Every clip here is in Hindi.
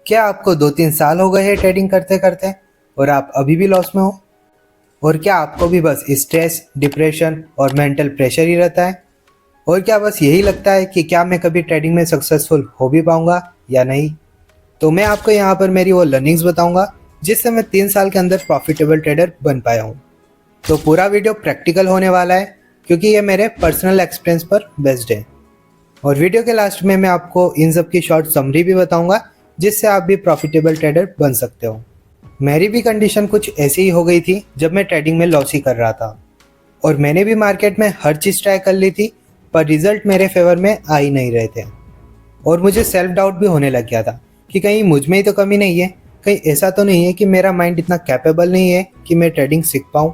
क्या आपको 2-3 साल हो गए हैं ट्रेडिंग करते करते और आप अभी भी लॉस में हो? और क्या आपको भी बस स्ट्रेस, डिप्रेशन और मेंटल प्रेशर ही रहता है? और क्या बस यही लगता है कि क्या मैं कभी ट्रेडिंग में सक्सेसफुल हो भी पाऊंगा या नहीं? तो मैं आपको यहाँ पर मेरी वो लर्निंग्स बताऊंगा जिससे मैं 3 साल के अंदर प्रॉफिटेबल ट्रेडर बन पाया हूँ। तो पूरा वीडियो प्रैक्टिकल होने वाला है क्योंकि ये मेरे पर्सनल एक्सपीरियंस पर बेस्ड है। और वीडियो के लास्ट में मैं आपको इन सब की शॉर्ट समरी भी बताऊंगा जिससे आप भी प्रॉफिटेबल ट्रेडर बन सकते हो। मेरी भी कंडीशन कुछ ऐसी ही हो गई थी जब मैं ट्रेडिंग में लॉस ही कर रहा था और मैंने भी मार्केट में हर चीज़ ट्राई कर ली थी, पर रिजल्ट मेरे फेवर में आ ही नहीं रहे थे। और मुझे सेल्फ डाउट भी होने लग गया था कि कहीं मुझ में ही तो कमी नहीं है, कहीं ऐसा तो नहीं है कि मेरा माइंड इतना कैपेबल नहीं है कि मैं ट्रेडिंग सीख पाऊँ।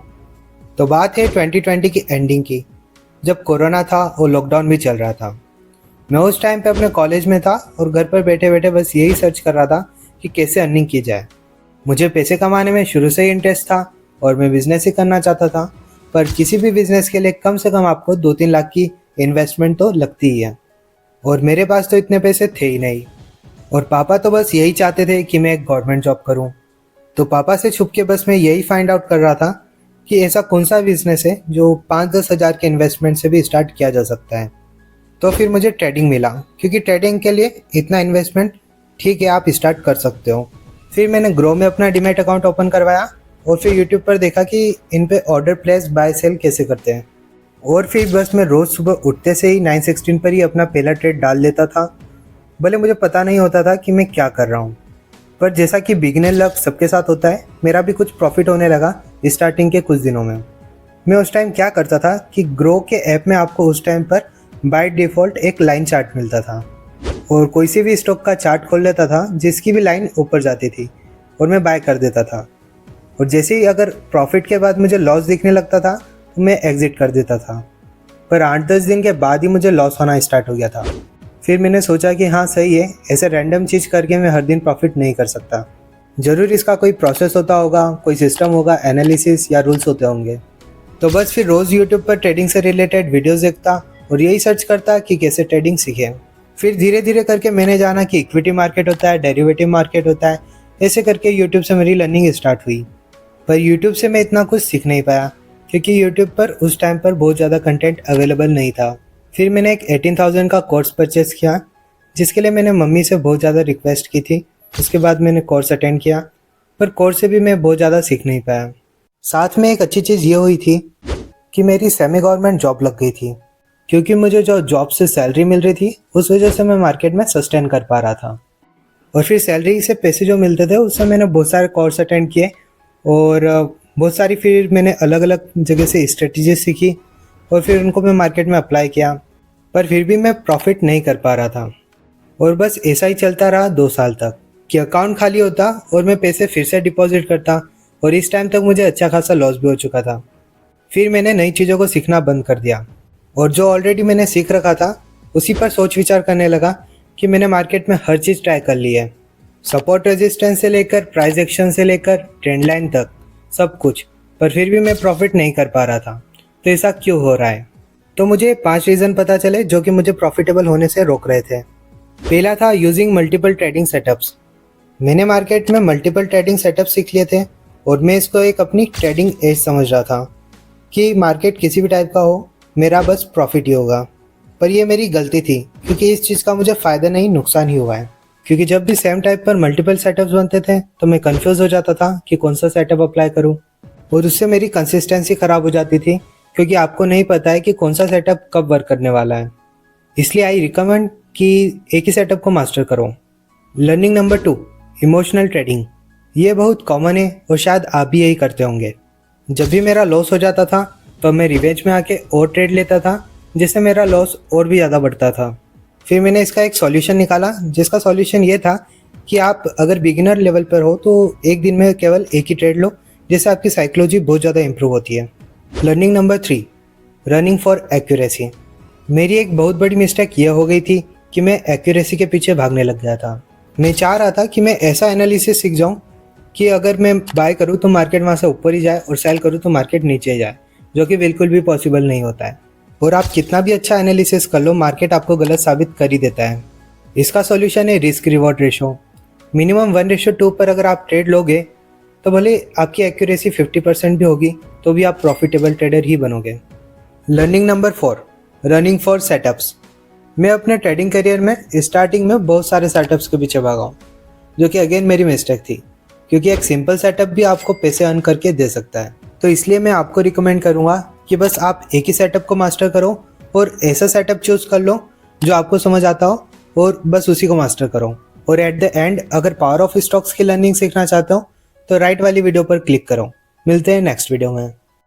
तो बात है 2020 की एंडिंग की, जब कोरोना था और लॉकडाउन भी चल रहा था। मैं उस टाइम पे अपने कॉलेज में था और घर पर बैठे बैठे बस यही सर्च कर रहा था कि कैसे अर्निंग की जाए। मुझे पैसे कमाने में शुरू से ही इंटरेस्ट था और मैं बिजनेस ही करना चाहता था, पर किसी भी बिजनेस के लिए कम से कम आपको 2-3 लाख की इन्वेस्टमेंट तो लगती ही है और मेरे पास तो इतने पैसे थे ही नहीं। और पापा तो बस यही चाहते थे कि मैं एक गवर्नमेंट जॉब करूं। तो पापा से छुप के बस मैं यही फाइंड आउट कर रहा था कि ऐसा कौन सा बिजनेस है जो 5-10 हज़ार के इन्वेस्टमेंट से भी स्टार्ट किया जा सकता है। तो फिर मुझे ट्रेडिंग मिला क्योंकि ट्रेडिंग के लिए इतना इन्वेस्टमेंट ठीक है, आप स्टार्ट कर सकते हो। फिर मैंने ग्रो में अपना डीमैट अकाउंट ओपन करवाया और फिर यूट्यूब पर देखा कि इन पे ऑर्डर प्लेस बाय सेल कैसे करते हैं। और फिर बस मैं रोज़ सुबह उठते से ही 916 पर ही अपना पहला ट्रेड डाल लेता था। भले मुझे पता नहीं होता था कि मैं क्या कर रहा हूँ, पर जैसा कि बिगिनर लक सबके साथ होता है, मेरा भी कुछ प्रॉफिट होने लगा स्टार्टिंग के कुछ दिनों में। मैं उस टाइम क्या करता था कि ग्रो के ऐप में आपको उस टाइम पर बाय डिफ़ॉल्ट एक लाइन चार्ट मिलता था और कोई सी भी स्टॉक का चार्ट खोल लेता था जिसकी भी लाइन ऊपर जाती थी और मैं बाय कर देता था। और जैसे ही अगर प्रॉफिट के बाद मुझे लॉस दिखने लगता था तो मैं एग्जिट कर देता था। पर 8-10 दिन के बाद ही मुझे लॉस होना स्टार्ट हो गया था। फिर मैंने सोचा कि हाँ सही है, ऐसे रैंडम चीज़ करके मैं हर दिन प्रॉफिट नहीं कर सकता। ज़रूर इसका कोई प्रोसेस होता होगा, कोई सिस्टम होगा, एनालिसिस या रूल्स होते होंगे। तो बस फिर रोज़ यूट्यूब पर ट्रेडिंग से रिलेटेड वीडियोस देखता और यही सर्च करता कि कैसे ट्रेडिंग सीखें। फिर धीरे धीरे करके मैंने जाना कि इक्विटी मार्केट होता है, डेरिवेटिव मार्केट होता है। ऐसे करके यूट्यूब से मेरी लर्निंग स्टार्ट हुई। पर यूट्यूब से मैं इतना कुछ सीख नहीं पाया क्योंकि यूट्यूब पर उस टाइम पर बहुत ज़्यादा कंटेंट अवेलेबल नहीं था। फिर मैंने एक 18,000 का कोर्स परचेस किया जिसके लिए मैंने मम्मी से बहुत ज़्यादा रिक्वेस्ट की थी। उसके बाद मैंने कोर्स अटेंड किया, पर कोर्स से भी मैं बहुत ज़्यादा सीख नहीं पाया। साथ में एक अच्छी चीज़ ये हुई थी कि मेरी सेमी गवर्नमेंट जॉब लग गई थी, क्योंकि मुझे जो जॉब से सैलरी मिल रही थी उस वजह से मैं मार्केट में सस्टेन कर पा रहा था। और फिर सैलरी से पैसे जो मिलते थे उससे मैंने बहुत सारे कोर्स अटेंड किए और बहुत सारी फिर मैंने अलग अलग जगह से स्ट्रेटजी सीखी और फिर उनको मैं मार्केट में अप्लाई किया। पर फिर भी मैं प्रॉफिट नहीं कर पा रहा था और बस ऐसा ही चलता रहा 2 साल तक कि अकाउंट खाली होता और मैं पैसे फिर से डिपॉजिट करता और इस टाइम तक मुझे अच्छा खासा लॉस भी हो चुका था। फिर मैंने नई चीज़ों को सीखना बंद कर दिया और जो ऑलरेडी मैंने सीख रखा था उसी पर सोच विचार करने लगा कि मैंने मार्केट में हर चीज़ ट्राई कर ली है, सपोर्ट रेजिस्टेंस से लेकर प्राइस एक्शन से लेकर ट्रेंड लाइन तक सब कुछ, पर फिर भी मैं प्रॉफिट नहीं कर पा रहा था। तो ऐसा क्यों हो रहा है? तो मुझे 5 रीज़न पता चले जो कि मुझे प्रॉफिटेबल होने से रोक रहे थे। पहला था यूजिंग मल्टीपल ट्रेडिंग सेटअप्स। मैंने मार्केट में मल्टीपल ट्रेडिंग सेटअप सीख लिए थे और मैं इसको एक अपनी ट्रेडिंग एज समझ रहा था कि मार्केट किसी भी टाइप का हो, मेरा बस प्रॉफिट ही होगा। पर ये मेरी गलती थी क्योंकि इस चीज़ का मुझे फ़ायदा नहीं नुकसान ही हुआ है। क्योंकि जब भी सेम टाइप पर मल्टीपल सेटअप्स बनते थे तो मैं कंफ्यूज हो जाता था कि कौन सा सेटअप अप्लाई करूं और उससे मेरी कंसिस्टेंसी ख़राब हो जाती थी क्योंकि आपको नहीं पता है कि कौन सा सेटअप कब वर्क करने वाला है। इसलिए आई रिकमेंड कि एक ही सेटअप को मास्टर करो। Learning number 2, emotional trading. ये बहुत कॉमन है और शायद आप भी यही करते होंगे। जब भी मेरा लॉस हो जाता था तो मैं रिवेंज में आके और ट्रेड लेता था जिससे मेरा लॉस और भी ज़्यादा बढ़ता था। फिर मैंने इसका एक सॉल्यूशन निकाला जिसका सॉल्यूशन ये था कि आप अगर बिगिनर लेवल पर हो तो एक दिन में केवल एक ही ट्रेड लो, जिससे आपकी साइकोलॉजी बहुत ज़्यादा इंप्रूव होती है। Learning number 3, running for accuracy. मेरी एक बहुत बड़ी मिस्टेक ये हो गई थी कि मैं एक्यूरेसी के पीछे भागने लग गया था। मैं चाह रहा था कि मैं ऐसा एनालिसिस सीख जाऊँ कि अगर मैं बाय करूँ तो मार्केट वहाँ से ऊपर ही जाए और सेल करूँ तो मार्केट नीचे जाए, जो कि बिल्कुल भी पॉसिबल नहीं होता है। और आप कितना भी अच्छा एनालिसिस कर लो, मार्केट आपको गलत साबित कर ही देता है। इसका सॉल्यूशन है रिस्क रिवॉर्ड रेशो। मिनिमम 1:2 पर अगर आप ट्रेड लोगे तो भले आपकी एक्यूरेसी 50% भी होगी तो भी आप प्रॉफिटेबल ट्रेडर ही बनोगे। Learning number 4, running for setups. मैं अपने ट्रेडिंग करियर में स्टार्टिंग में बहुत सारे सेटअप्स के पीछे भागा हूँ, जो कि अगेन मेरी मिस्टेक थी, क्योंकि एक सिंपल सेटअप भी आपको पैसे अर्न करके दे सकता है। तो इसलिए मैं आपको रिकमेंड करूँगा कि बस आप एक ही सेटअप को मास्टर करो और ऐसा सेटअप चूज कर लो जो आपको समझ आता हो और बस उसी को मास्टर करो। और एट द एंड अगर पावर ऑफ स्टॉक्स की लर्निंग सीखना चाहते हो तो राइट वाली वीडियो पर क्लिक करो। मिलते हैं नेक्स्ट वीडियो में।